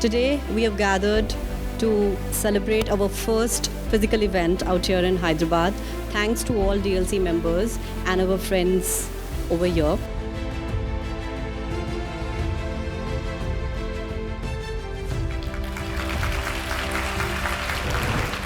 Today, we have gathered to celebrate our first physical event out here in Hyderabad. Thanks to all DLC members and our friends over here.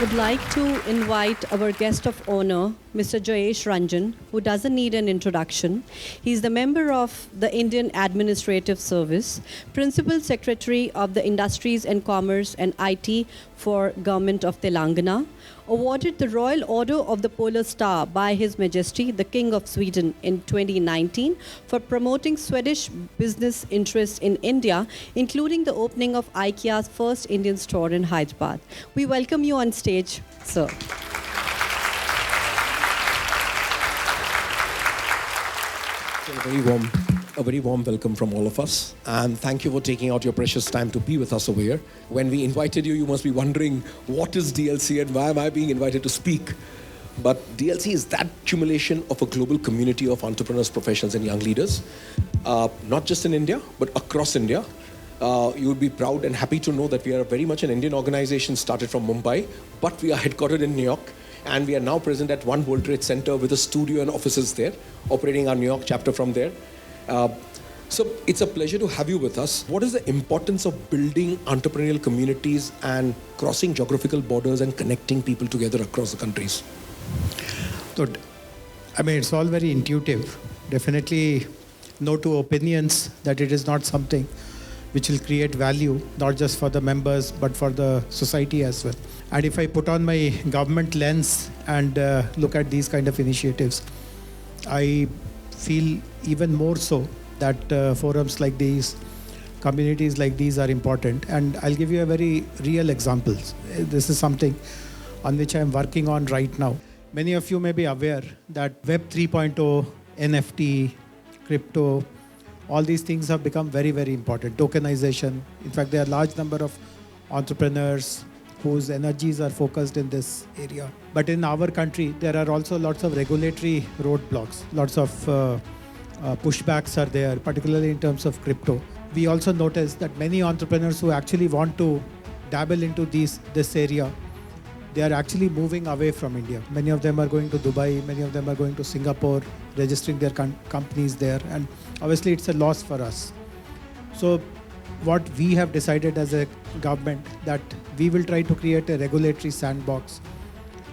Would like to invite our guest of honor, Mr. Jayesh Ranjan, who doesn't need an introduction. He's the member of the Indian Administrative Service, Principal Secretary of the Industries and Commerce and IT for Government of Telangana, awarded the Royal Order of the Polar Star by His Majesty, the King of Sweden in 2019 for promoting Swedish business interests in India, including the opening of IKEA's first Indian store in Hyderabad. We welcome you on stage, sir. A very warm welcome from all of us, and thank you for taking out your precious time to be with us over here. When we invited you, you must be wondering, what is DLC and why am I being invited to speak? But DLC is that accumulation of a global community of entrepreneurs, professionals and young leaders, not just in India, but across India. You would be proud and happy to know that we are very much an Indian organization started from Mumbai, but we are headquartered in New York. And we are now present at One World Trade Center with a studio and offices there, operating our New York chapter from there. So it's a pleasure to have you with us. What is the importance of building entrepreneurial communities and crossing geographical borders and connecting people together across the countries? So, it's all very intuitive. Definitely no two opinions that it is not something which will create value, not just for the members, but for the society as well. And if I put on my government lens and look at these kind of initiatives, I feel even more so that forums like these, communities like these are important. And I'll give you a very real example. This is something on which I'm working on right now. Many of you may be aware that Web 3.0, NFT, crypto, all these things have become very, very important. Tokenization. In fact, there are a large number of entrepreneurs whose energies are focused in this area. But in our country, there are also lots of regulatory roadblocks. Lots of pushbacks are there, particularly in terms of crypto. We also notice that many entrepreneurs who actually want to dabble into this area, they are actually moving away from India. Many of them are going to Dubai, many of them are going to Singapore, registering their companies there. And obviously, it's a loss for us. So what we have decided as a government, that we will try to create a regulatory sandbox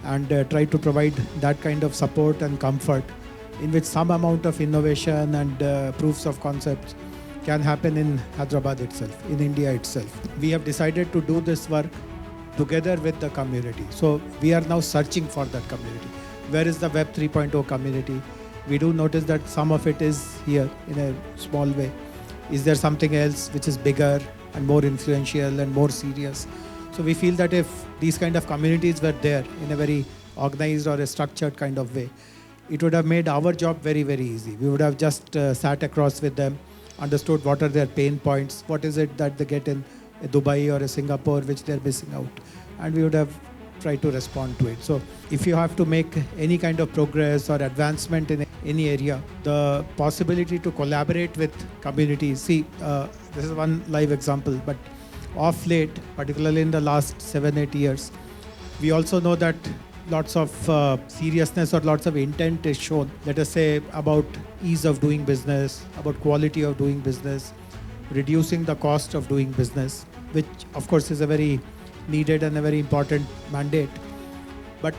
and try to provide that kind of support and comfort in which some amount of innovation and proofs of concepts can happen in Hyderabad itself, in India itself. We have decided to do this work together with the community. So we are now searching for that community. Where is the Web 3.0 community? We do notice that some of it is here in a small way. Is there something else which is bigger and more influential and more serious? So we feel that if these kind of communities were there in a very organized or a structured kind of way, it would have made our job very, very easy. We would have just sat across with them, understood what are their pain points, what is it that they get in a Dubai or a Singapore which they're missing out, and we would have tried to respond to it. So if you have to make any kind of progress or advancement in any area, the possibility to collaborate with communities. See, this is one live example, but of late, particularly in the last 7-8 years, we also know that lots of seriousness or lots of intent is shown, let us say, about ease of doing business, about quality of doing business, reducing the cost of doing business, which of course is a very needed and a very important mandate. But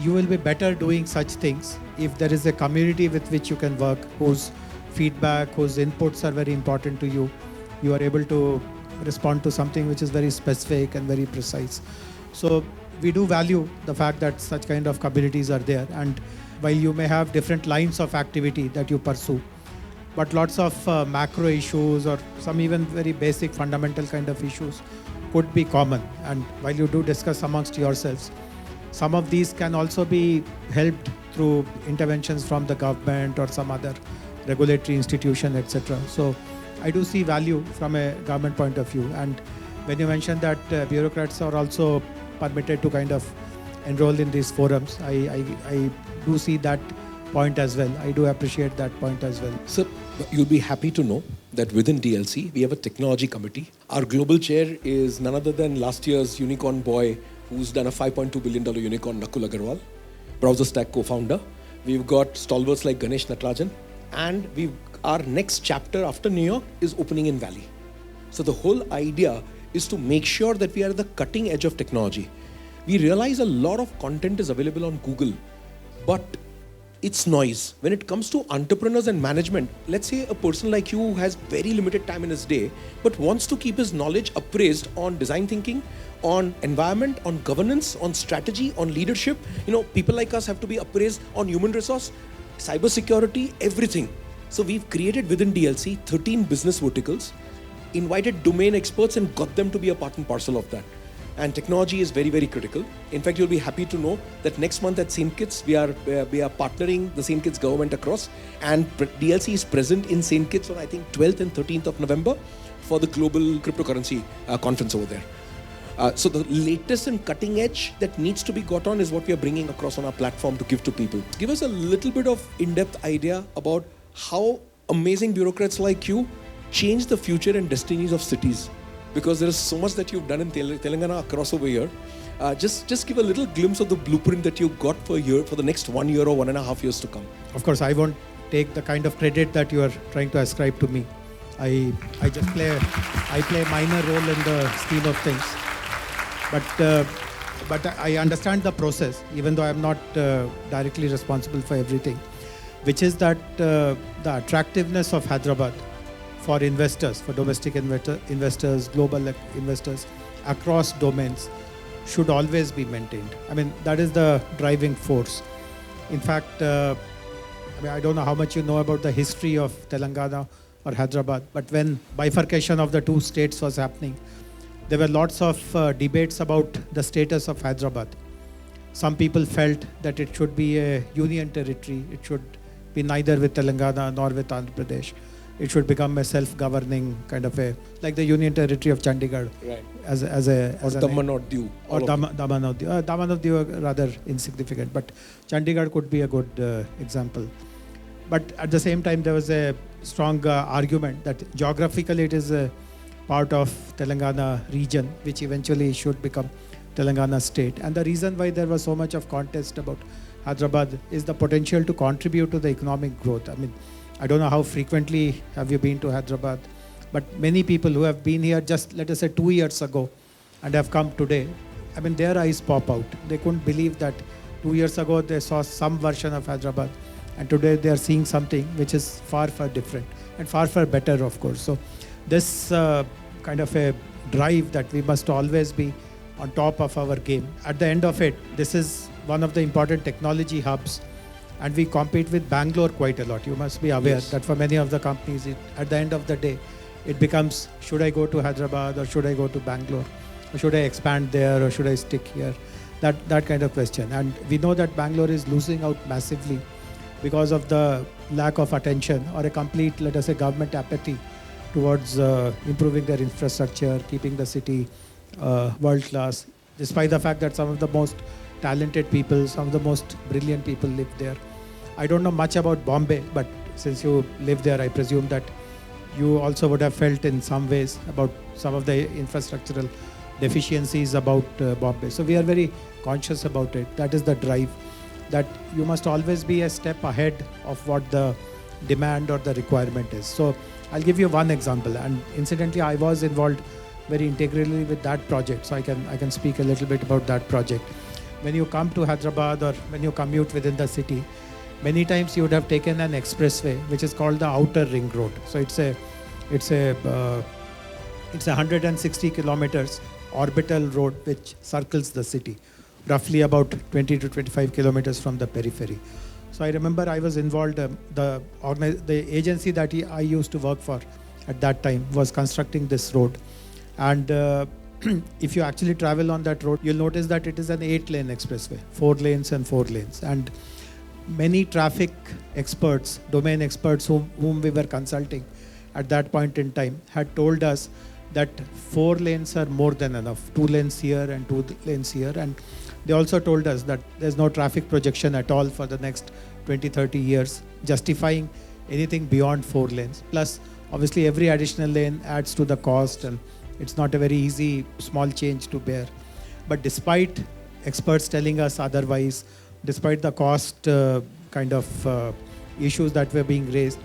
you will be better doing such things if there is a community with which you can work, whose feedback, whose inputs are very important to you. You are able to respond to something which is very specific and very precise. So we do value the fact that such kind of communities are there. And while you may have different lines of activity that you pursue, but lots of macro issues or some even very basic fundamental kind of issues could be common. And while you do discuss amongst yourselves, some of these can also be helped through interventions from the government or some other regulatory institution, etc. So I do see value from a government point of view. And when you mentioned that bureaucrats are also permitted to kind of enroll in these forums, I do see that point as well. I do appreciate that point as well. Sir, you'll be happy to know that within DLC, we have a technology committee. Our global chair is none other than last year's unicorn boy who's done a $5.2 billion unicorn, Nakul Agarwal, Browser Stack co-founder. We've got stalwarts like Ganesh Natarajan. And our next chapter after New York is opening in Valley. So the whole idea is to make sure that we are at the cutting edge of technology. We realize a lot of content is available on Google, but it's noise. When it comes to entrepreneurs and management, let's say a person like you who has very limited time in his day, but wants to keep his knowledge appraised on design thinking, on environment, on governance, on strategy, on leadership. People like us have to be appraised on human resource, cybersecurity, everything. So we've created within DLC 13 business verticals, invited domain experts and got them to be a part and parcel of that. And technology is very, very critical. In fact, you'll be happy to know that next month at St. Kitts, we are partnering the St. Kitts government across, and DLC is present in St. Kitts on, I think, 12th and 13th of November for the global cryptocurrency conference over there. So the latest and cutting edge that needs to be got on is what we are bringing across on our platform to give to people. Give us a little bit of in-depth idea about how amazing bureaucrats like you change the future and destinies of cities. Because there is so much that you've done in Telangana across over here. Just give a little glimpse of the blueprint that you got for the next 1 year or 1.5 years to come. Of course, I won't take the kind of credit that you are trying to ascribe to me. I play a minor role in the scheme of things. But I understand the process, even though I'm not directly responsible for everything, which is that the attractiveness of Hyderabad for investors, for domestic investors, global investors across domains should always be maintained. I mean, that is the driving force. In fact, I don't know how much you know about the history of Telangana or Hyderabad, but when bifurcation of the two states was happening, there were lots of debates about the status of Hyderabad. Some people felt that it should be a union territory. It should be neither with Telangana nor with Andhra Pradesh. It should become a self-governing kind of like the union territory of Chandigarh. Right. As Daman or Diu. Or Daman or Diu. Daman or Diu are rather insignificant, but Chandigarh could be a good example. But at the same time, there was a strong argument that geographically it is a part of Telangana region, which eventually should become Telangana state. And the reason why there was so much of contest about Hyderabad is the potential to contribute to the economic growth. I mean, I don't know how frequently have you been to Hyderabad, but many people who have been here just, let us say, 2 years ago and have come today, I mean, their eyes pop out. They couldn't believe that 2 years ago they saw some version of Hyderabad, and today they are seeing something which is far, far different and far, far better, of course. So this kind of a drive that we must always be on top of our game. At the end of it, this is one of the important technology hubs, and we compete with Bangalore quite a lot. You must be aware that for many of the companies, at the end of the day, it becomes, should I go to Hyderabad or should I go to Bangalore? Or should I expand there or should I stick here? That kind of question. And we know that Bangalore is losing out massively because of the lack of attention or a complete, let us say, government apathy towards improving their infrastructure, keeping the city world class, despite the fact that some of the most talented people, some of the most brilliant people live there. I don't know much about Bombay, but since you live there, I presume that you also would have felt in some ways about some of the infrastructural deficiencies about Bombay. So we are very conscious about it. That is the drive, that you must always be a step ahead of what the demand or the requirement is. So I'll give you one example, and incidentally I was involved very integrally with that project, so I can speak a little bit about that project. When you come to Hyderabad or when you commute within the city, many times you would have taken an expressway which is called the Outer Ring Road. So it's a 160 kilometers orbital road which circles the city, roughly about 20 to 25 kilometers from the periphery. So I remember I was involved, the agency that I used to work for at that time was constructing this road. And if you actually travel on that road, you'll notice that it is an 8-lane expressway, 4 lanes and 4 lanes. And many traffic experts, domain experts whom we were consulting at that point in time had told us that 4 lanes are more than enough, 2 lanes here and 2 lanes here. And they also told us that there's no traffic projection at all for the next 20-30 years, justifying anything beyond 4 lanes. Plus, Obviously, every additional lane adds to the cost, and it's not a very easy small change to bear. But despite experts telling us otherwise, despite the cost issues that were being raised,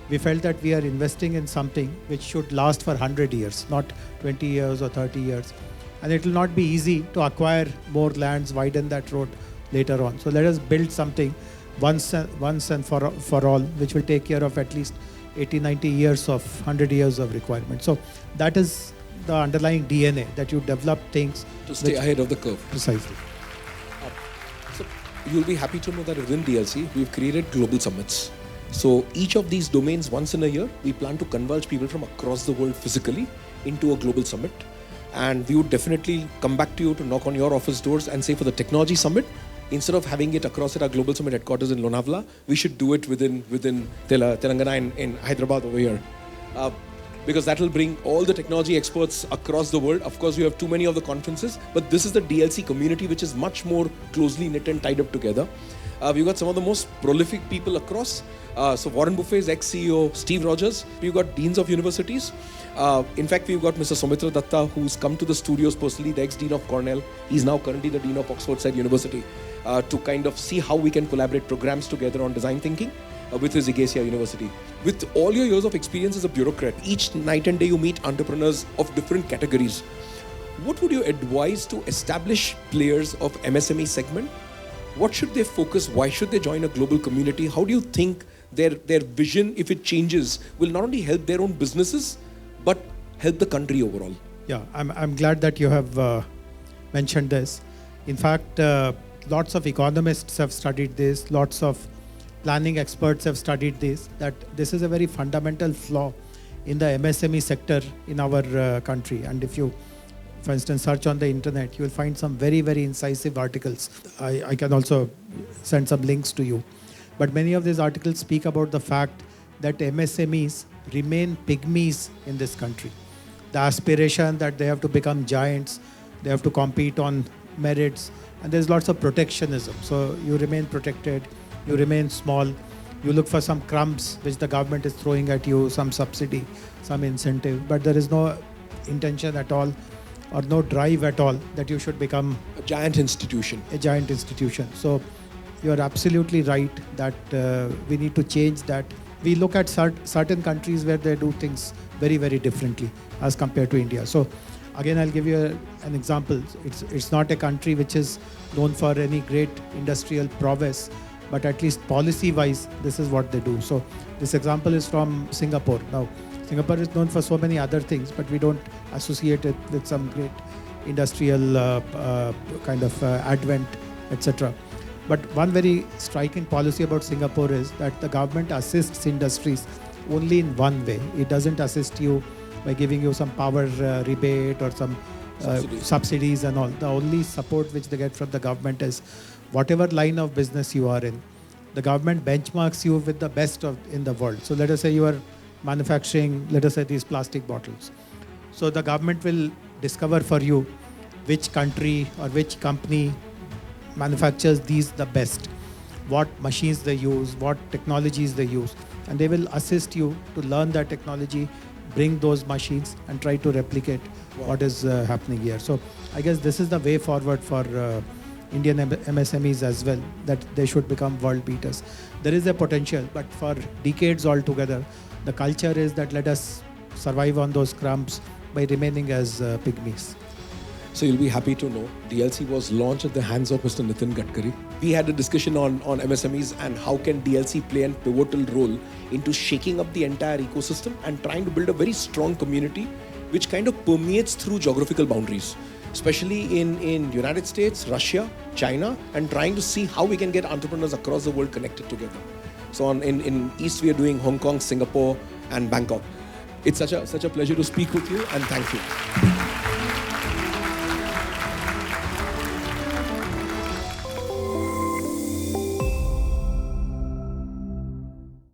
we felt that we are investing in something which should last for 100 years, not 20 years or 30 years. And it will not be easy to acquire more lands, widen that road later on. So let us build something once and for all, which will take care of at least 80, 90 years of 100 years of requirement. So that is the underlying DNA, that you develop things to stay ahead of the curve. Precisely. So you'll be happy to know that within DLC, we've created global summits. So each of these domains, once in a year, we plan to converge people from across the world physically into a global summit. And we would definitely come back to you to knock on your office doors and say, for the technology summit, instead of having it across at our global summit headquarters in Lonavala, we should do it within Della, Telangana in Hyderabad over here. Because that will bring all the technology experts across the world. Of course, we have too many of the conferences, but this is the DLC community, which is much more closely knit and tied up together. We've got some of the most prolific people across. So Warren Buffett's ex-CEO, Steve Rogers. We've got deans of universities. In fact, we've got Mr. Soumitra Datta, who's come to the studios personally, the ex-dean of Cornell. He's now currently the dean of Oxford University, to kind of see how we can collaborate programs together on design thinking with his Igacia University. With all your years of experience as a bureaucrat, each night and day you meet entrepreneurs of different categories. What would you advise to established players of MSME segment? What should they focus? Why should they join a global community? How do you think their vision, if it changes, will not only help their own businesses, but help the country overall? Yeah, I'm glad that you have mentioned this. In fact, lots of economists have studied this, lots of planning experts have studied this, that this is a very fundamental flaw in the MSME sector in our country. And if you, for instance, search on the internet, you will find some very, very incisive articles. I can also send some links to you. But many of these articles speak about the fact that MSMEs remain pygmies in this country. The aspiration that they have to become giants, they have to compete on merits, and there's lots of protectionism. So you remain protected, you remain small, you look for some crumbs which the government is throwing at you, some subsidy, some incentive, but there is no intention at all or no drive at all that you should become a giant institution. A giant institution. So you are absolutely right that we need to change that. We look at certain countries where they do things very, very differently as compared to India. So again, I'll give you an example. It's not a country which is known for any great industrial prowess, but at least policy-wise, this is what they do. So this example is from Singapore. Now, Singapore is known for so many other things, but we don't associate it with some great industrial advent, etc. But one very striking policy about Singapore is that the government assists industries only in one way. It doesn't assist you by giving you some power rebate or some subsidies and all. The only support which they get from the government is whatever line of business you are in, the government benchmarks you with the best in the world. So let us say you are manufacturing, let us say, these plastic bottles. So the government will discover for you which country or which company manufactures these the best, what machines they use, what technologies they use, and they will assist you to learn that technology, bring those machines and try to replicate what is happening here. So I guess this is the way forward for Indian MSMEs as well, that they should become world beaters. There is a potential, but for decades altogether, the culture is that let us survive on those crumbs by remaining as pygmies. So you'll be happy to know DLC was launched at the hands of Mr. Nitin Gadkari. We had a discussion on MSMEs and how can DLC play a pivotal role into shaking up the entire ecosystem and trying to build a very strong community which kind of permeates through geographical boundaries, especially in United States, Russia, China, and trying to see how we can get entrepreneurs across the world connected together. So in East, we are doing Hong Kong, Singapore, and Bangkok. It's such a pleasure to speak with you, and thank you.